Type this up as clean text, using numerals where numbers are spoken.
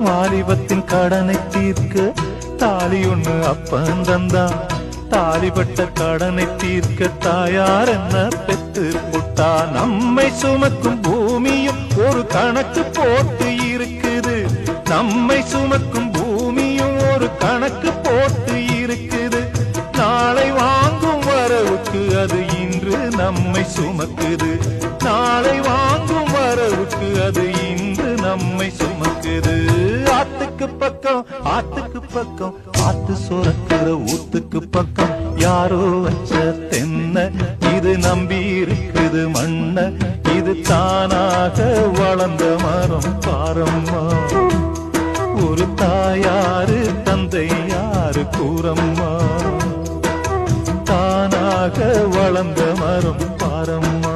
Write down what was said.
வாலிபத்தின் கடனை தீர்க்க தாலி ஒண்ணு அப்பன் தந்தான். தாலிபட்ட கடனை தீர்க்க தாயார் என்ன பெத்து புட்டா. நம்மை சுமக்கும் பூமியும் ஒரு கணக்கு போட்டு இருக்குது. நம்மை சுமக்கும் பூமியும் ஒரு கணக்கு போட்டு இருக்குது. நாளை வாங்கும் வரவுக்கு அது இன்று நம்மை சுமக்குது. நாளை வாங்கும் வரவுக்கு அது இன்று நம்மை சுமக்குது. ஆத்துக்கு பக்கம் ஆத்துக்கு பக்கம் ஆத்து சுரக்கிற ஊத்துக்கு பக்கம் யாரோ வச்ச தென்ன இது நம்பி இருக்குது மண்ண. இது தானாக வளர்ந்த மரம் பாரம்மா. ஒரு தாயாரு தந்தை யாரு கூறம்மா. தானாக வளர்ந்த மரம் பாரம்மா.